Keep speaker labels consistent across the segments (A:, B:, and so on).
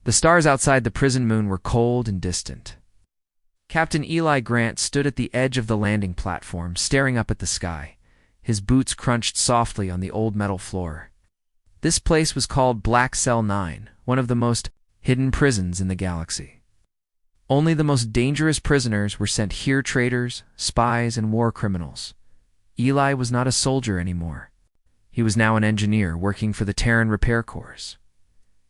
A: The stars outside the prison moon were cold and distant. Captain Eli Grant stood at the edge of the landing platform, staring up at the sky. His boots crunched softly on the old metal floor. This place was called Black Cell 9, one of the most hidden prisons in the galaxy. Only the most dangerous prisoners were sent here: traitors, spies, and war criminals. Eli was not a soldier anymore. He was now an engineer working for the Terran Repair Corps.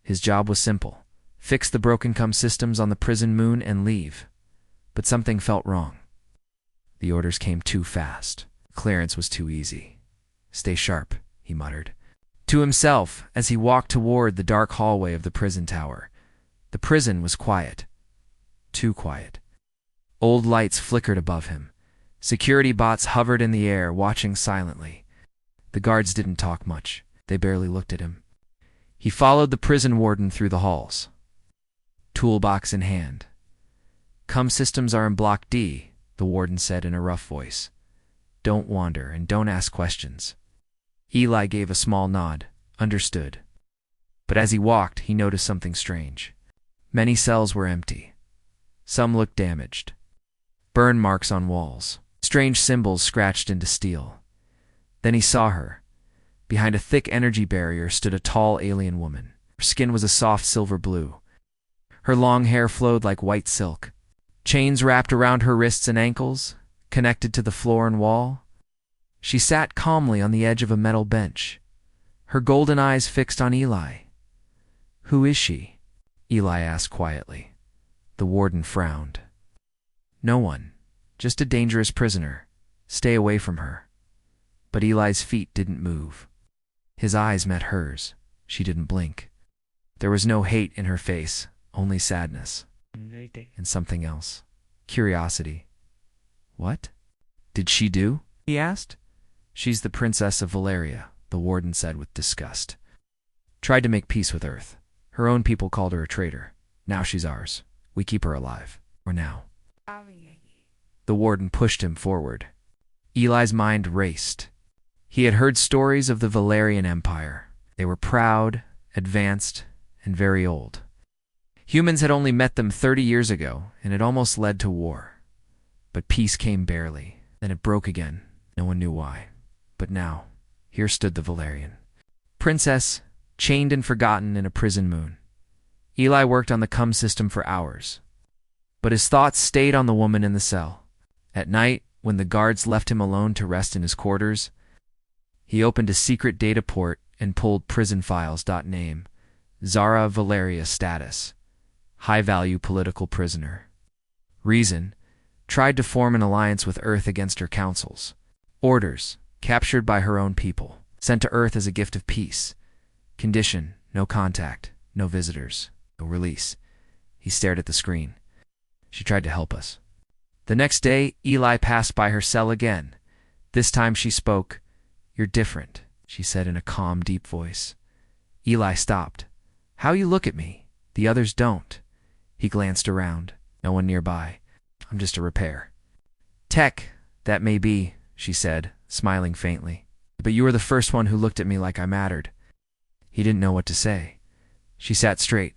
A: His job was simple: fix the broken comm systems on the prison moon and leave. But something felt wrong. The orders came too fast. Clearance was too easy. "Stay sharp," he muttered to himself as he walked toward the dark hallway of the prison tower. The prison was quiet. Too quiet. Old lights flickered above him. Security bots hovered in the air, watching silently. The guards didn't talk much. They barely looked at him. He followed the prison warden through the halls, toolbox in hand. "Comm systems are in Block D," the warden said in a rough voice. "Don't wander and don't ask questions." Eli gave a small nod. Understood. But as he walked, he noticed something strange. Many cells were empty. Some looked damaged. Burn marks on walls. Strange symbols scratched into steel. Then he saw her. Behind a thick energy barrier stood a tall alien woman. Her skin was a soft silver blue. Her long hair flowed like white silk. Chains wrapped around her wrists and ankles, connected to the floor and wall. She sat calmly on the edge of a metal bench, her golden eyes fixed on Eli. "Who is she?" Eli asked quietly. The warden frowned. "No one. Just a dangerous prisoner. Stay away from her." But Eli's feet didn't move. His eyes met hers. She didn't blink. There was no hate in her face, only sadness. And something else. Curiosity. "What did she do?" he asked. "She's the Princess of Valeria," the warden said with disgust. "Tried to make peace with Earth. Her own people called her a traitor. Now she's ours. We keep her alive. Or now." The warden pushed him forward. Eli's mind raced. He had heard stories of the Valerian Empire. They were proud, advanced, and very old. Humans had only met them 30 years ago, and it almost led to war. But peace came barely. Then it broke again. No one knew why. But now, here stood the Valerian princess, chained and forgotten in a prison moon. Eli worked on the comm system for hours. But his thoughts stayed on the woman in the cell. At night, when the guards left him alone to rest in his quarters, he opened a secret data port and pulled prison files. Name: Zara Valeria. Status: high-value political prisoner. Reason: tried to form an alliance with Earth against her councils. Orders: captured by her own people. Sent to Earth as a gift of peace. Condition: no contact, no visitors, no release. He stared at the screen. She tried to help us. The next day, Eli passed by her cell again. This time she spoke. "You're different," she said in a calm, deep voice. Eli stopped. "How you look at me. The others don't." He glanced around. No one nearby. "I'm just a repair." "Tech, that may be," she said, smiling faintly. "But you were the first one who looked at me like I mattered." He didn't know what to say. She sat straight,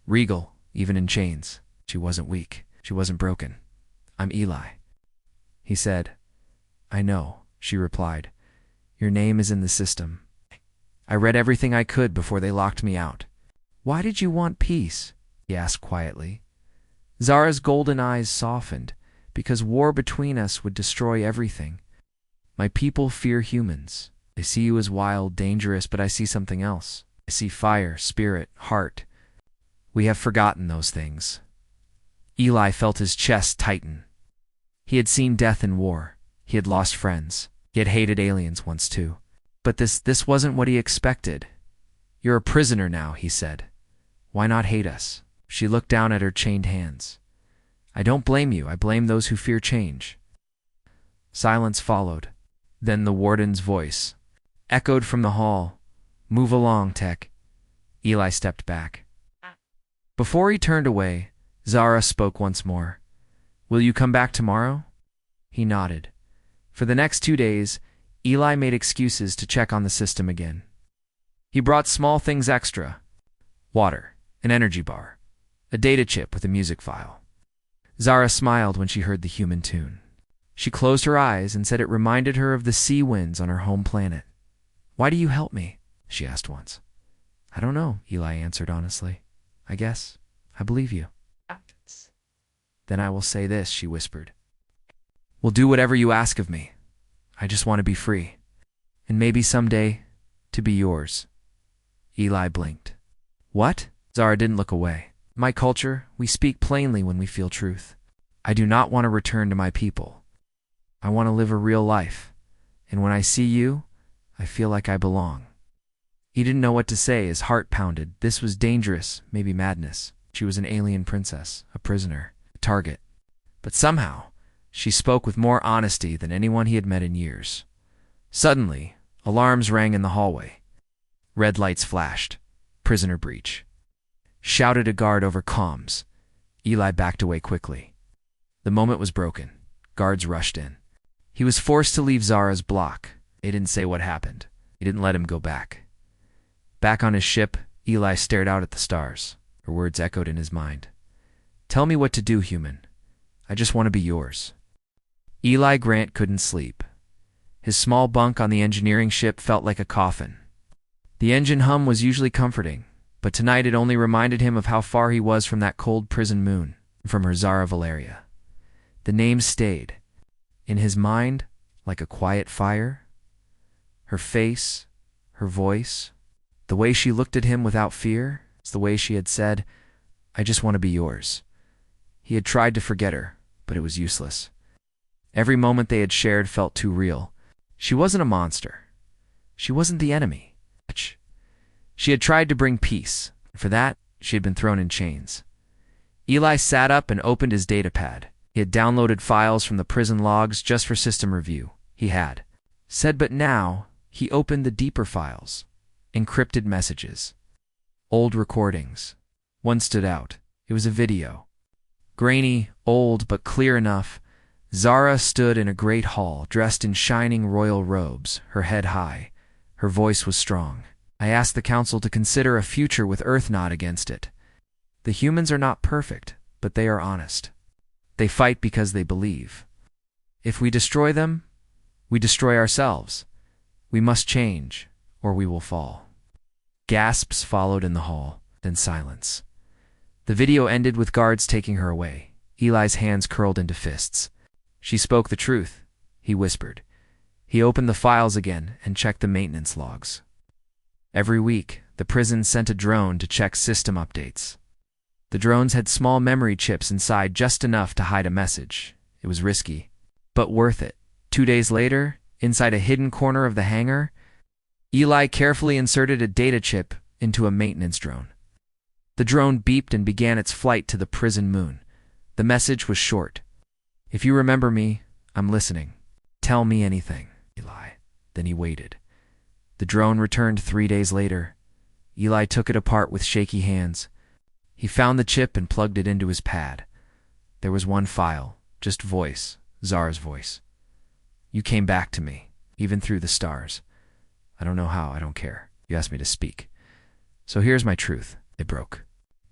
A: regal, even in chains. She wasn't weak. She wasn't broken. "I'm Eli," he said. "I know," she replied. "Your name is in the system. I read everything I could before they locked me out." "Why did you want peace?" he asked quietly. Zara's golden eyes softened. "Because war between us would destroy everything. My people fear humans. They see you as wild, dangerous, but I see something else. I see fire, spirit, heart. We have forgotten those things." Eli felt his chest tighten. He had seen death in war. He had lost friends. He had hated aliens once too. But this wasn't what he expected. "You're a prisoner now," he said. "Why not hate us?" She looked down at her chained hands. "I don't blame you. I blame those who fear change." Silence followed. Then the warden's voice echoed from the hall. "Move along, Tech." Eli stepped back. Before he turned away, Zara spoke once more. "Will you come back tomorrow?" He nodded. For the next 2 days, Eli made excuses to check on the system again. He brought small things extra: water, an energy bar, A data chip with a music file. Zara smiled when she heard the human tune. She closed her eyes and said it reminded her of the sea winds on her home planet. "Why do you help me?" she asked once. "I don't know," Eli answered honestly. "I guess I believe you." "Then I will say this," she whispered. "Will do whatever you ask of me. I just want to be free. And maybe someday, to be yours." Eli blinked. "What?" Zara didn't look away. "My culture, we speak plainly when we feel truth. I do not want to return to my people. I want to live a real life. And when I see you, I feel like I belong." He didn't know what to say. His heart pounded. This was dangerous, maybe madness. She was an alien princess, a prisoner, a target. But somehow, she spoke with more honesty than anyone he had met in years. Suddenly, alarms rang in the hallway. Red lights flashed. "Prisoner breach," shouted a guard over comms. Eli backed away quickly. The moment was broken. Guards rushed in. He was forced to leave Zara's block. They didn't say what happened. They didn't let him go back. Back on his ship, Eli stared out at the stars. Her words echoed in his mind. "Tell me what to do, human. I just want to be yours." Eli Grant couldn't sleep. His small bunk on the engineering ship felt like a coffin. The engine hum was usually comforting, but tonight it only reminded him of how far he was from that cold prison moon, from her Zara Valeria. The name stayed. In his mind, like a quiet fire. Her face, her voice, the way she looked at him without fear, the way she had said, "I just want to be yours." He had tried to forget her, but it was useless. Every moment they had shared felt too real. She wasn't a monster. She wasn't the enemy. She had tried to bring peace. For that, she had been thrown in chains. Eli sat up and opened his datapad. He had downloaded files from the prison logs just for system review. He had said, but now he opened the deeper files. Encrypted messages. Old recordings. One stood out. It was a video. Grainy, old, but clear enough. Zara stood in a great hall, dressed in shining royal robes, her head high. Her voice was strong. "I asked the council to consider a future with Earth not against it. The humans are not perfect, but they are honest. They fight because they believe. If we destroy them, we destroy ourselves. We must change, or we will fall." Gasps followed in the hall, then silence. The video ended with guards taking her away. Eli's hands curled into fists. "She spoke the truth," he whispered. He opened the files again and checked the maintenance logs. Every week, the prison sent a drone to check system updates. The drones had small memory chips inside, just enough to hide a message. It was risky, but worth it. 2 days later, inside a hidden corner of the hangar, Eli carefully inserted a data chip into a maintenance drone. The drone beeped and began its flight to the prison moon. The message was short. "If you remember me, I'm listening. Tell me anything, Eli." Then he waited. The drone returned 3 days later. Eli took it apart with shaky hands. He found the chip and plugged it into his pad. There was one file, just voice, Zara's voice. "You came back to me, even through the stars. I don't know how, I don't care. You asked me to speak. So here's my truth." It broke.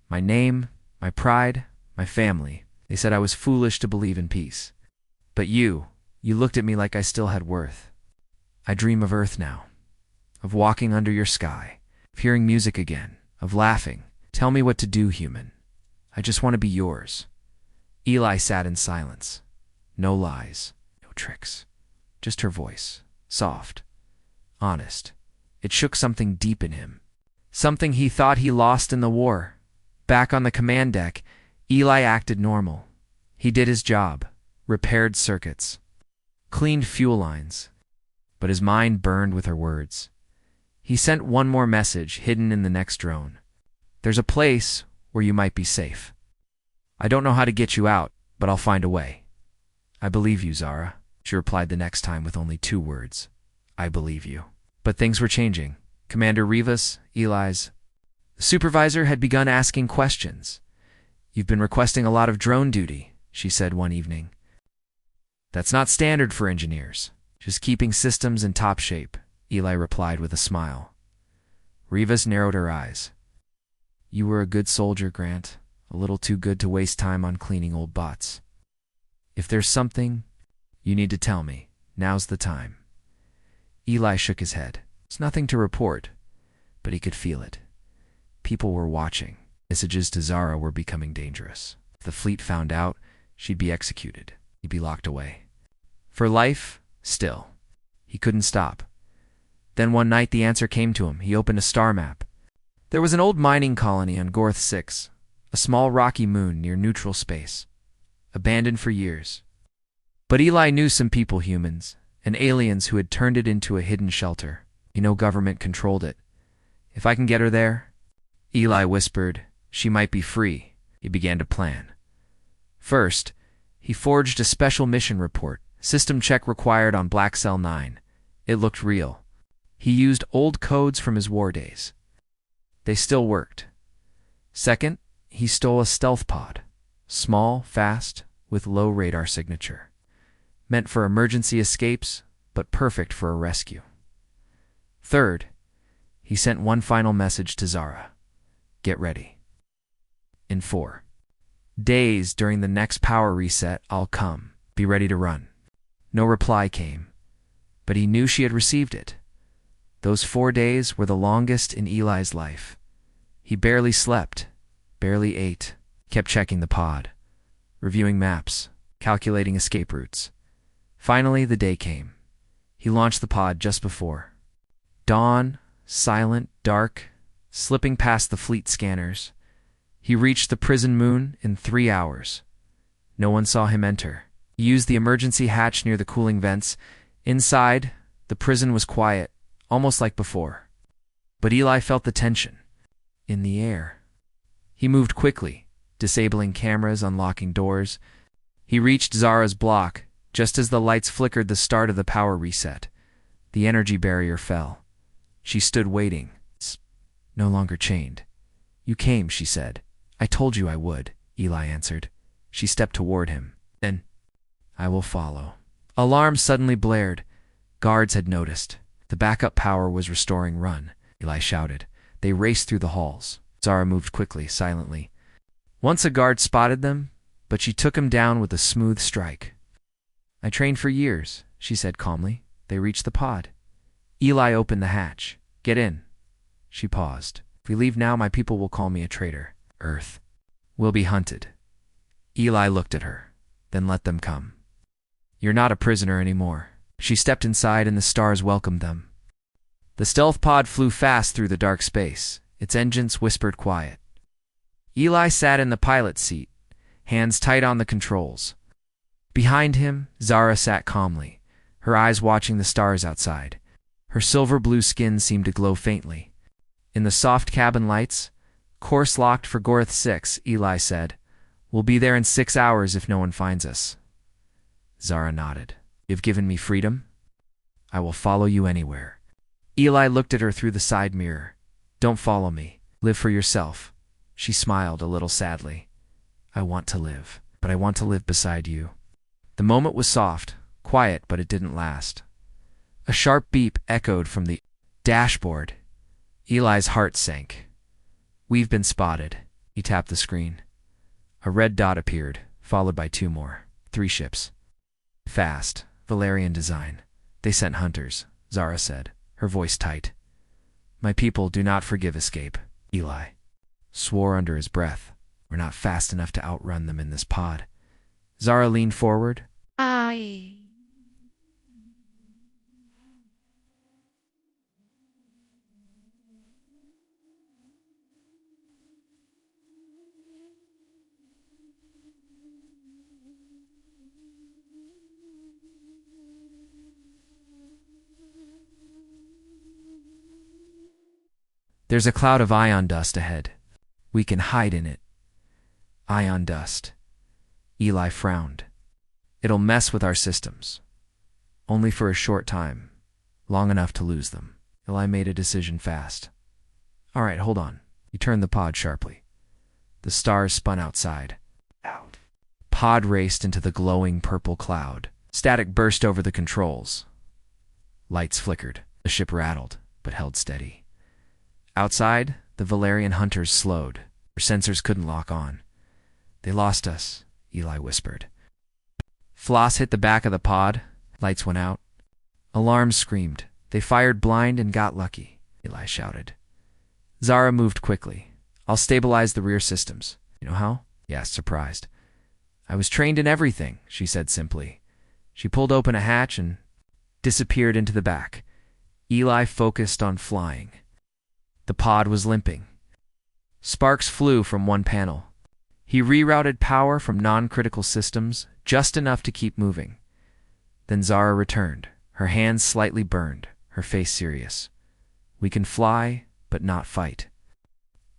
A: My name, my pride, my family. They said I was foolish to believe in peace. But you looked at me like I still had worth. I dream of Earth now, of walking under your sky, of hearing music again, of laughing. Tell me what to do, human. I just want to be yours. Eli sat in silence. No lies, no tricks. Just her voice, soft, honest. It shook something deep in him. Something he thought he lost in the war. Back on the command deck, Eli acted normal. He did his job, repaired circuits, cleaned fuel lines. But his mind burned with her words. He sent one more message hidden in the next drone. "There's a place where you might be safe. I don't know how to get you out, but I'll find a way." "I believe you, Zara," she replied the next time with only 2 words. "I believe you." But things were changing. Commander Rivas, Eli's supervisor, had begun asking questions. "You've been requesting a lot of drone duty," she said one evening. "That's not standard for engineers. Just keeping systems in top shape," Eli replied with a smile. Rivas narrowed her eyes. "You were a good soldier, Grant. a little too good to waste time on cleaning old bots. If there's something, you need to tell me. Now's the time. Eli shook his head. It's nothing to report, but he could feel it. People were watching. Messages to Zara were becoming dangerous. If the fleet found out, she'd be executed. He'd be locked away. For life, still. He couldn't stop. Then one night the answer came to him. He opened a star map. There was an old mining colony on Gorth 6, a small rocky moon near neutral space, abandoned for years. But Eli knew some people, humans, and aliens who had turned it into a hidden shelter. No government controlled it. If I can get her there, Eli whispered, she might be free. He began to plan. First, he forged a special mission report, system check required on Black Cell 9. It looked real. He used old codes from his war days. They still worked. Second, he stole a stealth pod. Small, fast, with low radar signature. Meant for emergency escapes, but perfect for a rescue. Third, he sent one final message to Zara. Get ready. In 4 days during the next power reset, I'll come. Be ready to run. No reply came, but he knew she had received it. Those 4 days were the longest in Eli's life. He barely slept, barely ate, kept checking the pod, reviewing maps, calculating escape routes. Finally, the day came. He launched the pod just before. Dawn, silent, dark, slipping past the fleet scanners. He reached the prison moon in 3 hours. No one saw him enter. He used the emergency hatch near the cooling vents. Inside, the prison was quiet, almost like before. But Eli felt the tension in the air. He moved quickly, disabling cameras, unlocking doors. He reached Zara's block just as the lights flickered the start of the power reset. The energy barrier fell. She stood waiting, no longer chained. You came, she said. I told you I would, Eli answered. She stepped toward him. Then, I will follow. Alarms suddenly blared. Guards had noticed. The backup power was restoring run, Eli shouted. They raced through the halls. Zara moved quickly, silently. Once a guard spotted them, but she took him down with a smooth strike. I trained for years, she said calmly. They reached the pod. Eli opened the hatch. Get in. She paused. If we leave now, my people will call me a traitor. Earth will be hunted. Eli looked at her, then let them come. You're not a prisoner anymore. She stepped inside and the stars welcomed them. The stealth pod flew fast through the dark space. Its engines whispered quiet. Eli sat in the pilot's seat, hands tight on the controls. Behind him, Zara sat calmly, her eyes watching the stars outside. Her silver-blue skin seemed to glow faintly. In the soft cabin lights, course locked for Gorth 6, Eli said. We'll be there in 6 hours if no one finds us. Zara nodded. You've given me freedom. I will follow you anywhere. Eli looked at her through the side mirror. Don't follow me. Live for yourself. She smiled a little sadly. I want to live, but I want to live beside you. The moment was soft, quiet, but it didn't last. A sharp beep echoed from the dashboard. Eli's heart sank. We've been spotted. He tapped the screen. A red dot appeared, followed by 2 more. 3 ships. Fast, Valerian design. They sent hunters, Zara said, her voice tight. My people do not forgive escape, Eli swore under his breath. We're not fast enough to outrun them in this pod. Zara leaned forward. There's a cloud of ion dust ahead. We can hide in it. Ion dust. Eli frowned. It'll mess with our systems. Only for a short time. Long enough to lose them. Eli made a decision fast. All right, hold on. He turned the pod sharply. The stars spun outside. Out. Pod raced into the glowing purple cloud. Static burst over the controls. Lights flickered. The ship rattled, but held steady. Outside, the Valerian hunters slowed. Their sensors couldn't lock on. They lost us, Eli whispered. Floss hit the back of the pod. Lights went out. Alarms screamed. They fired blind and got lucky, Eli shouted. Zara moved quickly. I'll stabilize the rear systems. You know how? He asked, surprised. I was trained in everything, she said simply. She pulled open a hatch and disappeared into the back. Eli focused on flying. The pod was limping. Sparks flew from one panel. He rerouted power from non-critical systems, just enough to keep moving. Then Zara returned, her hands slightly burned, her face serious. We can fly, but not fight.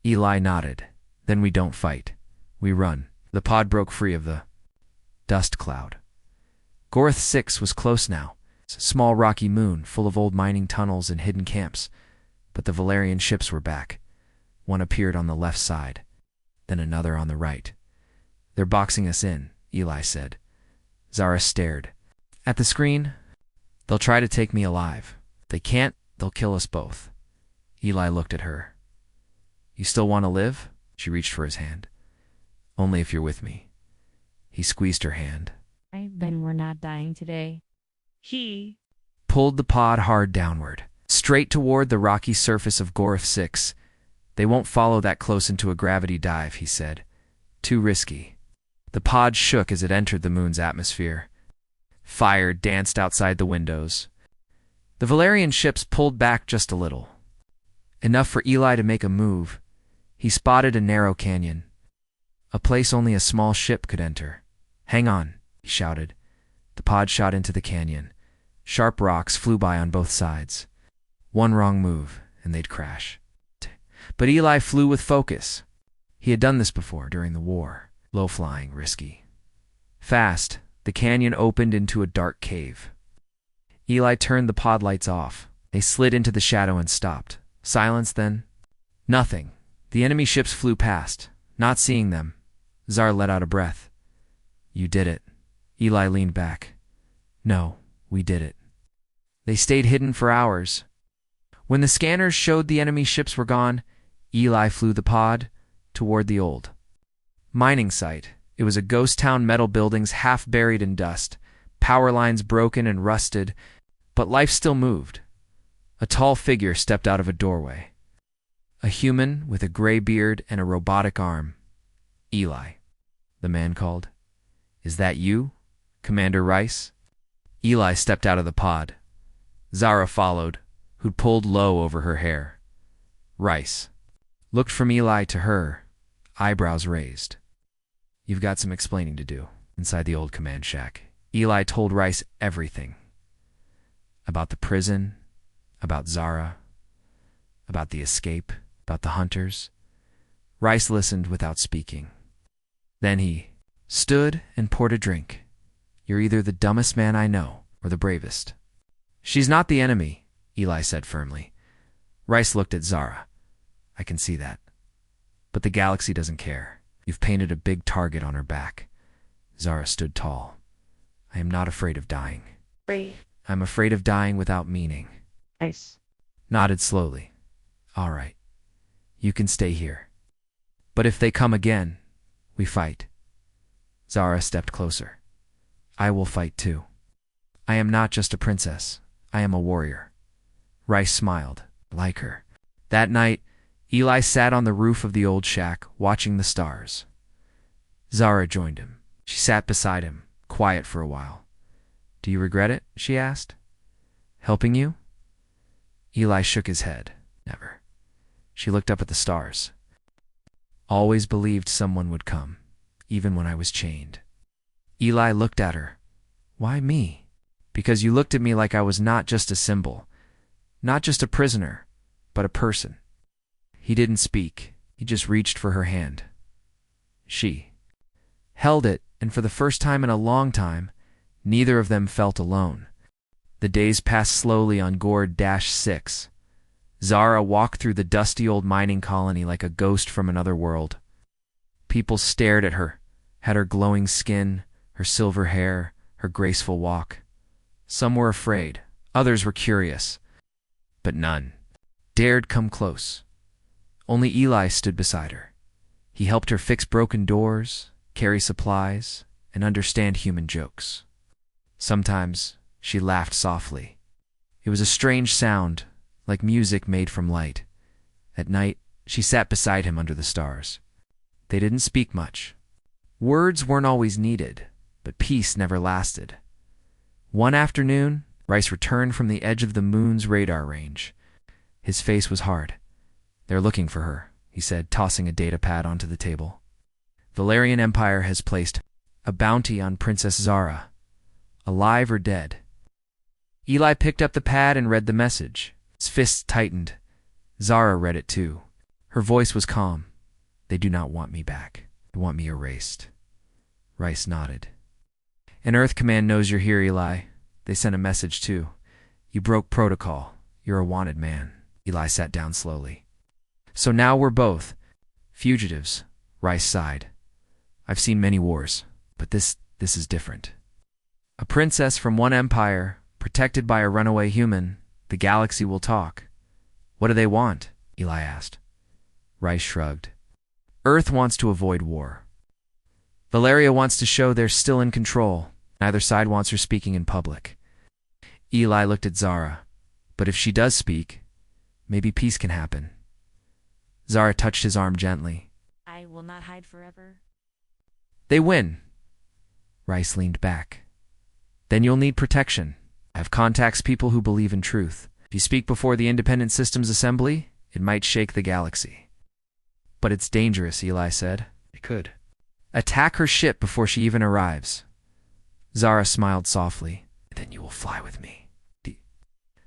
A: Eli nodded. Then we don't fight. We run. The pod broke free of the dust cloud. Gorth 6 was close now. It's a small rocky moon full of old mining tunnels and hidden camps. But the Valerian ships were back. One appeared on the left side, then another on the right. They're boxing us in, Eli said. Zara stared. At the screen, they'll try to take me alive. If they can't, they'll kill us both. Eli looked at her. You still want to live? She reached for his hand. Only if you're with me. He squeezed her hand.
B: Then we're not dying today.
C: He
A: Pulled the pod hard downward, straight toward the rocky surface of Gorth 6. They won't follow that close into a gravity dive, he said. Too risky. The pod shook as it entered the moon's atmosphere. Fire danced outside the windows. The Valerian ships pulled back just a little. Enough for Eli to make a move. He spotted a narrow canyon. A place only a small ship could enter. Hang on, he shouted. The pod shot into the canyon. Sharp rocks flew by on both sides. One wrong move, and they'd crash. But Eli flew with focus. He had done this before during the war. Low-flying, risky. Fast, the canyon opened into a dark cave. Eli turned the pod lights off. They slid into the shadow and stopped. Silence, then. Nothing. The enemy ships flew past. Not seeing them, Zara let out a breath. You did it. Eli leaned back. No, we did it. They stayed hidden for hours. When the scanners showed the enemy ships were gone, Eli flew the pod toward the old mining site. It was a ghost town, metal buildings half buried in dust, power lines broken and rusted, but life still moved. A tall figure stepped out of a doorway. A human with a gray beard and a robotic arm. Eli, the man called. Is that you, Commander Rice? Eli stepped out of the pod. Zara followed, who'd pulled low over her hair. Rice looked from Eli to her, eyebrows raised. You've got some explaining to do. Inside the old command shack, Eli told Rice everything. About the prison, about Zara, about the escape, about the hunters. Rice listened without speaking. Then he stood and poured a drink. You're either the dumbest man I know or the bravest. She's not the enemy, Eli said firmly. Rice looked at Zara. I can see that. But the galaxy doesn't care. You've painted a big target on her back. Zara stood tall. I am not afraid of dying.
C: brave.
A: I'm afraid of dying without meaning.
C: Nice.
A: Nodded slowly. All right. You can stay here. But if they come again, we fight. Zara stepped closer. I will fight too. I am not just a princess. I am a warrior. Rice smiled, like her. That night, Eli sat on the roof of the old shack, watching the stars. Zara joined him. She sat beside him, quiet for a while. Do you regret it? She asked. Helping you? Eli shook his head. Never. She looked up at the stars. Always believed someone would come, even when I was chained. Eli looked at her. Why me? Because you looked at me like I was not just a symbol, not just a prisoner, but a person. He didn't speak. He just reached for her hand. She held it, and for the first time in a long time, neither of them felt alone. The days passed slowly on Gord-6. Zara walked through the dusty old mining colony like a ghost from another world. People stared at her, at her glowing skin, her silver hair, her graceful walk. Some were afraid, others were curious, but none dared come close. Only Eli stood beside her. He helped her fix broken doors, carry supplies, and understand human jokes. Sometimes she laughed softly. It was a strange sound, like music made from light. At night, she sat beside him under the stars. They didn't speak much. Words weren't always needed, but peace never lasted. One afternoon, Rice returned from the edge of the moon's radar range. His face was hard. "They're looking for her," he said, tossing a data pad onto the table. "Valerian Empire has placed a bounty on Princess Zara, alive or dead." Eli picked up the pad and read the message. His fists tightened. Zara read it too. Her voice was calm. "They do not want me back. They want me erased." Rice nodded. "An Earth Command knows you're here, Eli. They sent a message too. You broke protocol. You're a wanted man." Eli sat down slowly. "So now we're both fugitives," Rice sighed. "I've seen many wars, but this is different. A princess from one empire, protected by a runaway human. The galaxy will talk." "What do they want?" Eli asked. Rice shrugged. "Earth wants to avoid war. Valeria wants to show they're still in control. Neither side wants her speaking in public." Eli looked at Zara. "But if she does speak, maybe peace can happen." Zara touched his arm gently.
B: I will not hide forever.
A: "They win." Rice leaned back. "Then you'll need protection. I have contacts, people who believe in truth. If you speak before the Independent Systems Assembly, it might shake the galaxy." "But it's dangerous," Eli said. "It could attack her ship before she even arrives." Zara smiled softly. "Then you will fly with me."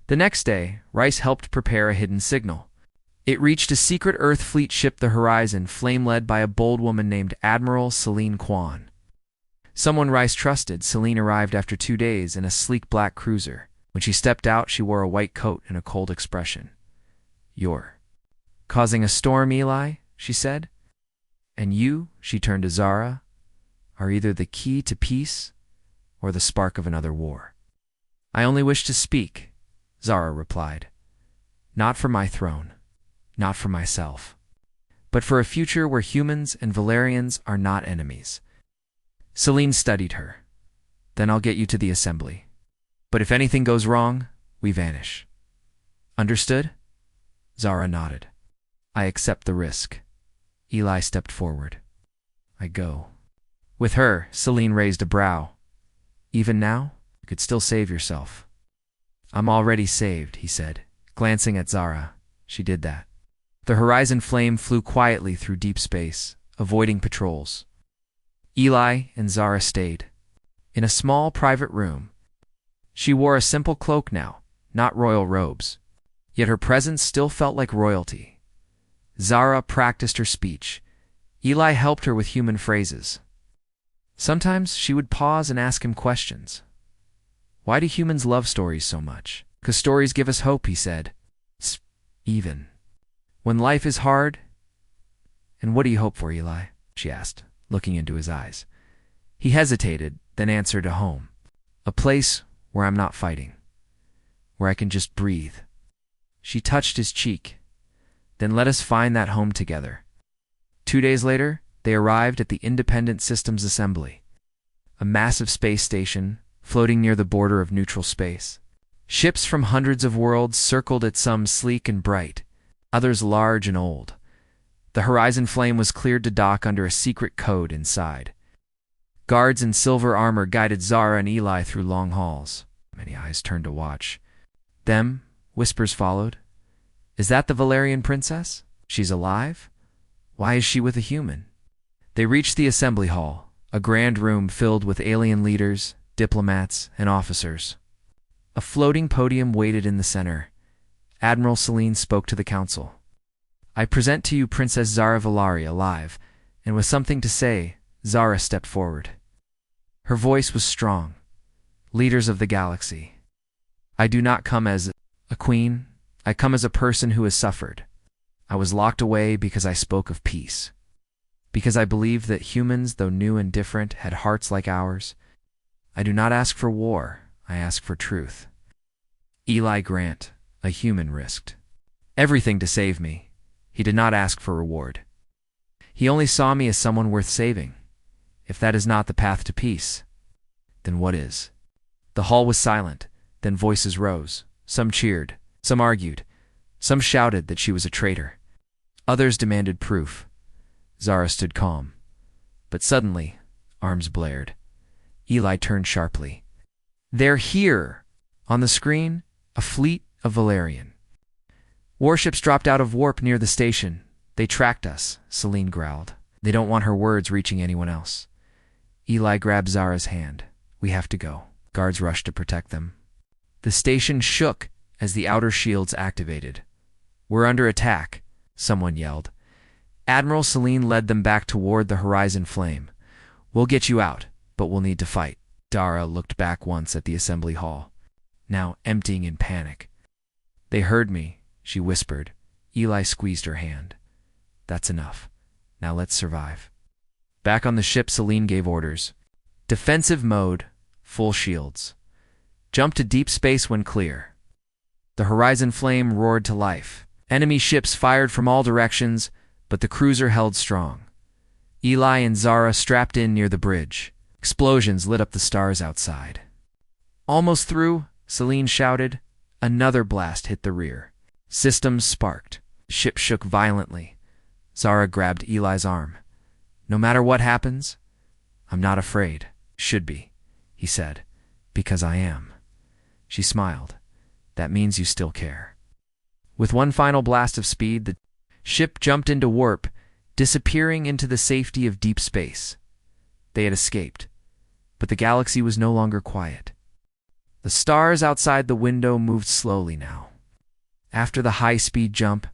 A: The next day, Rice helped prepare a hidden signal. It reached a secret Earth fleet ship, the Horizon, flame-led by a bold woman named Admiral Celine Kwan. Someone Rice trusted, Celine arrived after 2 days in a sleek black cruiser. When she stepped out, she wore a white coat and a cold expression. "You're causing a storm, Eli," she said. "And you," she turned to Zara, "are either the key to peace or the spark of another war." "I only wish to speak," Zara replied. "Not for my throne, not for myself, but for a future where humans and Valerians are not enemies." Celine studied her. "Then I'll get you to the assembly. But if anything goes wrong, we vanish. Understood?" Zara nodded. "I accept the risk." Eli stepped forward. "I go." With her, Celine raised a brow. "Even now, you could still save yourself." "I'm already saved," he said, glancing at Zara. She did that. The Horizon flame flew quietly through deep space, avoiding patrols. Eli and Zara stayed. In a small private room. She wore a simple cloak now, not royal robes. Yet her presence still felt like royalty. Zara practiced her speech. Eli helped her with human phrases. Sometimes she would pause and ask him questions. "Why do humans love stories so much?" "'Cause stories give us hope," he said. "Even when life is hard." "And what do you hope for, Eli?" she asked, looking into his eyes. He hesitated, then answered, "A home. A place where I'm not fighting. Where I can just breathe." She touched his cheek. "Then let us find that home together." 2 days later, they arrived at the Independent Systems Assembly, a massive space station floating near the border of neutral space. Ships from hundreds of worlds circled it, some sleek and bright, others large and old. The Horizon flame was cleared to dock under a secret code inside. Guards in silver armor guided Zara and Eli through long halls. Many eyes turned to watch. Them, whispers followed. "Is that the Valerian princess? She's alive? Why is she with a human?" They reached the assembly hall, a grand room filled with alien leaders, diplomats, and officers. A floating podium waited in the center. Admiral Celine spoke to the council. "I present to you Princess Zara Valaria, alive," and with something to say, Zara stepped forward. Her voice was strong. "Leaders of the galaxy, I do not come as a queen. I come as a person who has suffered. I was locked away because I spoke of peace. Because I believed that humans, though new and different, had hearts like ours. I do not ask for war. I ask for truth." Eli Grant, a human, risked everything to save me. He did not ask for reward. He only saw me as someone worth saving. If that is not the path to peace, then what is? The hall was silent, then voices rose. Some cheered, some argued, some shouted that she was a traitor. Others demanded proof. Zara stood calm. But suddenly, arms blared. Eli turned sharply. "They're here!" On the screen, a fleet of Valerian warships dropped out of warp near the station. "They tracked us," Celine growled. "They don't want her words reaching anyone else." Eli grabbed Zara's hand. "We have to go." Guards rushed to protect them. The station shook as the outer shields activated. "We're under attack," someone yelled. Admiral Celine led them back toward the horizon flame. "We'll get you out, but we'll need to fight." Zara looked back once at the assembly hall, now emptying in panic. "They heard me," she whispered. Eli squeezed her hand. "That's enough. Now let's survive." Back on the ship, Celine gave orders. Defensive mode, full shields. Jump to deep space when clear. The horizon flame roared to life. Enemy ships fired from all directions, but the cruiser held strong. Eli and Zara strapped in near the bridge. Explosions lit up the stars outside. "Almost through," Celine shouted. Another blast hit the rear. Systems sparked. The ship shook violently. Zara grabbed Eli's arm. "No matter what happens, I'm not afraid." "Should be," he said. "Because I am." She smiled. "That means you still care." With one final blast of speed, the ship jumped into warp, disappearing into the safety of deep space. They had escaped, but the galaxy was no longer quiet. The stars outside the window moved slowly now. After the high-speed jump,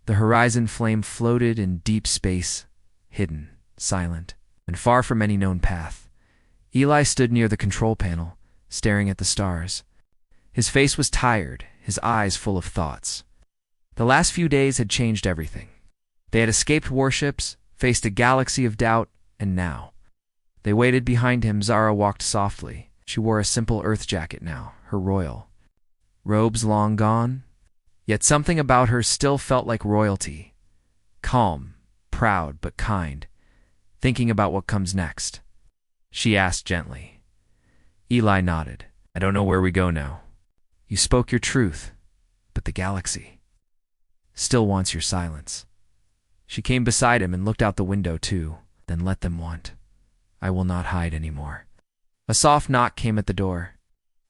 A: the horizon flame floated in deep space, hidden, silent, and far from any known path. Eli stood near the control panel, staring at the stars. His face was tired, his eyes full of thoughts. The last few days had changed everything. They had escaped warships, faced a galaxy of doubt, and now. They waited behind him. Zara walked softly. She wore a simple earth jacket now, her royal robes long gone. Yet something about her still felt like royalty. Calm, proud, but kind, thinking about what comes next. She asked gently. Eli nodded. "I don't know where we go now. You spoke your truth, but the galaxy still wants your silence." She came beside him and looked out the window too. "Then let them want. I will not hide anymore." A soft knock came at the door.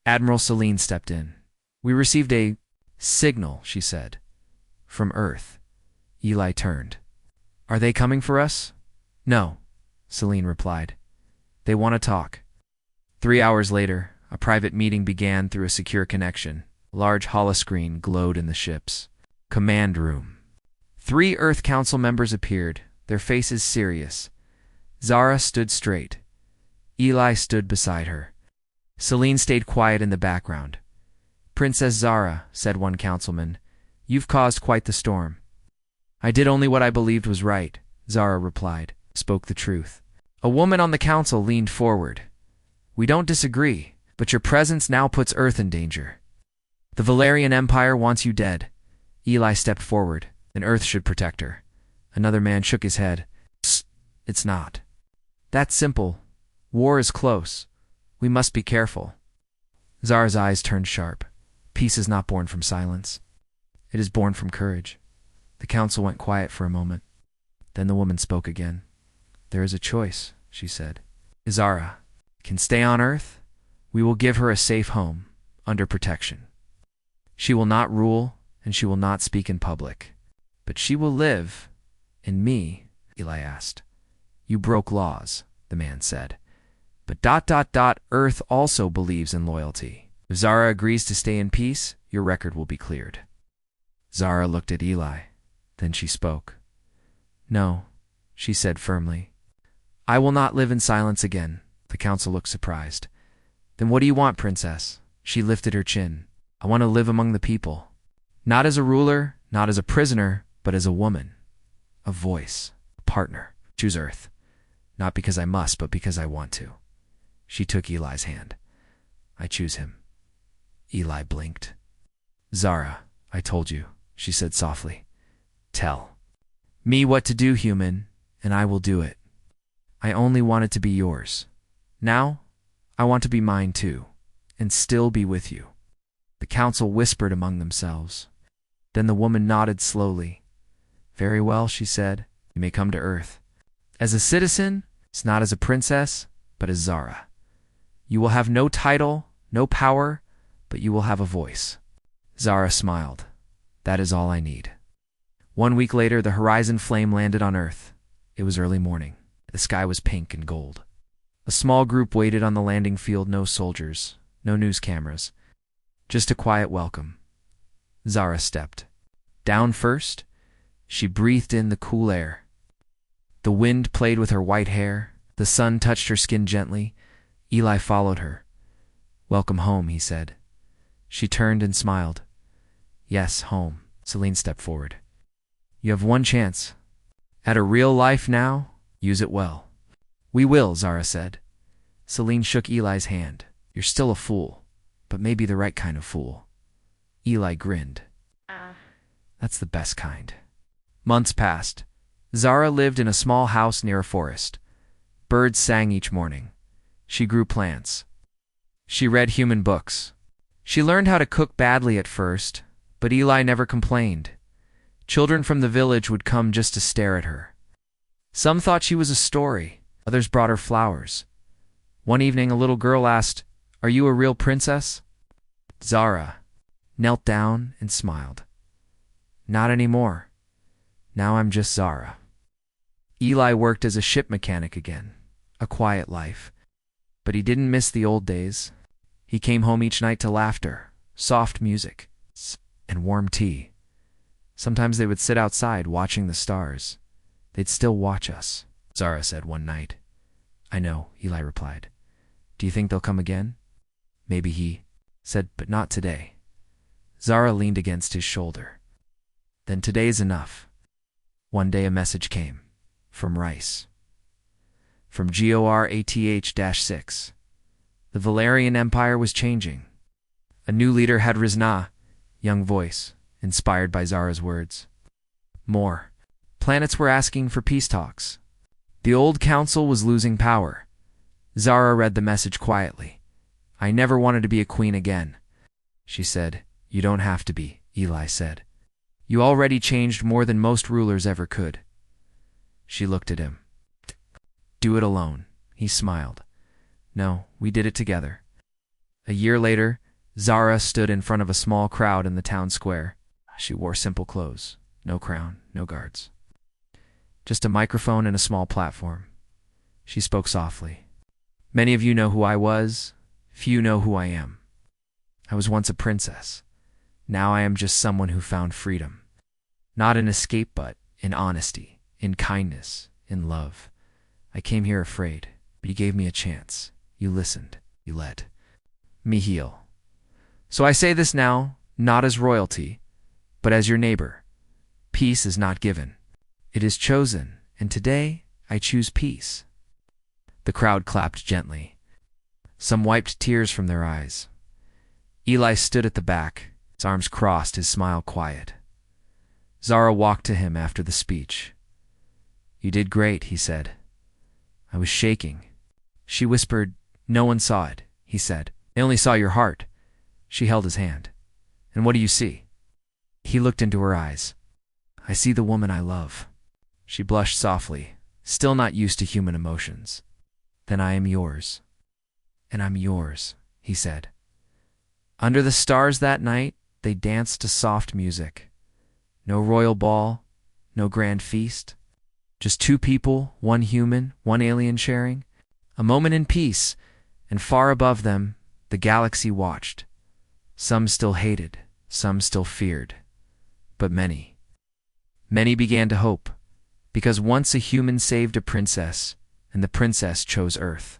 A: Admiral Celine stepped in. "We received a signal," she said. "From Earth." Eli turned. "Are they coming for us?" "No," Celine replied. "They want to talk." 3 hours later, a private meeting began through a secure connection. A large holoscreen glowed in the ship's command room. 3 Earth Council members appeared, their faces serious. Zara stood straight. Eli stood beside her. Celine stayed quiet in the background. "Princess Zara," said one councilman, "you've caused quite the storm." "I did only what I believed was right," Zara replied, spoke the truth. A woman on the council leaned forward. "We don't disagree, but your presence now puts Earth in danger. The Valerian Empire wants you dead." Eli stepped forward. "Then Earth should protect her." Another man shook his head. "Psst, it's not. That's simple. War is close. We must be careful." Zara's eyes turned sharp. "Peace is not born from silence. It is born from courage." The council went quiet for a moment. Then the woman spoke again. "There is a choice," she said. "Zara can stay on Earth. We will give her a safe home, under protection. She will not rule, and she will not speak in public. But she will live in me," Eli asked. "You broke laws," the man said. "But Earth also believes in loyalty. If Zara agrees to stay in peace, your record will be cleared." Zara looked at Eli. Then she spoke. "No," she said firmly. "I will not live in silence again." The council looked surprised. "Then what do you want, princess?" She lifted her chin. "I want to live among the people. Not as a ruler, not as a prisoner, but as a woman. A voice, a partner. Choose Earth. Not because I must, but because I want to." She took Eli's hand. "I choose him." Eli blinked. "Zara, I told you," she said softly. "Tell me what to do, human, and I will do it." I only wanted to be yours. Now, I want to be mine too, and still be with you." The council whispered among themselves. Then the woman nodded slowly. "Very well," she said. "You may come to Earth. As a citizen, it's not as a princess, but as Zara. You will have no title, no power, but you will have a voice." Zara smiled. "That is all I need." 1 week later, the Horizon Flame landed on Earth. It was early morning. The sky was pink and gold. A small group waited on the landing field, no soldiers, no news cameras. Just a quiet welcome. Zara stepped down first. She breathed in the cool air. The wind played with her white hair. The sun touched her skin gently. Eli followed her. "Welcome home," he said. She turned and smiled. "Yes, home." Celine stepped forward. "You have one chance. At a real life now, use it well." "We will," Zara said. Celine shook Eli's hand. "You're still a fool, but maybe the right kind of fool." Eli grinned. "That's the best kind." Months passed. Zara lived in a small house near a forest. Birds sang each morning. She grew plants. She read human books. She learned how to cook badly at first, but Eli never complained. Children from the village would come just to stare at her. Some thought she was a story. Others brought her flowers. One evening, a little girl asked, "Are you a real princess?" Zara knelt down and smiled. "Not anymore. Now I'm just Zara." Eli worked as a ship mechanic again. A quiet life. But he didn't miss the old days. He came home each night to laughter, soft music, and warm tea. Sometimes they would sit outside watching the stars. "They'd still watch us," Zara said one night. "I know," Eli replied. "Do you think they'll come again?" "Maybe," he said, "but not today." Zara leaned against his shoulder. "Then today's enough." One day a message came. From Rice. From GORATH-6. The Valerian Empire was changing. A new leader had risen. Young voice, inspired by Zara's words. More. Planets were asking for peace talks. The old council was losing power. Zara read the message quietly. "I never wanted to be a queen again," she said. "You don't have to be," Eli said. "You already changed more than most rulers ever could." She looked at him. "Do it alone," he smiled. "No, we did it together." A year later, Zara stood in front of a small crowd in the town square. She wore simple clothes, no crown, no guards. Just a microphone and a small platform. She spoke softly. "Many of you know who I was. Few know who I am. I was once a princess. Now I am just someone who found freedom. Not in escape, but in honesty, in kindness, in love. I came here afraid, but you gave me a chance. You listened. You let me heal. So I say this now, not as royalty, but as your neighbor. Peace is not given. It is chosen, and today I choose peace." The crowd clapped gently. Some wiped tears from their eyes. Eli stood at the back, his arms crossed, his smile quiet. Zara walked to him after the speech. "You did great," he said. "I was shaking." She whispered, "No one saw it," he said. "They only saw your heart." She held his hand. "And what do you see?" He looked into her eyes. "I see the woman I love." She blushed softly, still not used to human emotions. "Then I am yours." "And I'm yours," he said. Under the stars that night, they danced to soft music. No royal ball, no grand feast. Just two people, one human, one alien sharing. A moment in peace, and far above them, the galaxy watched. Some still hated, some still feared. But many began to hope, because once a human saved a princess, and the princess chose Earth.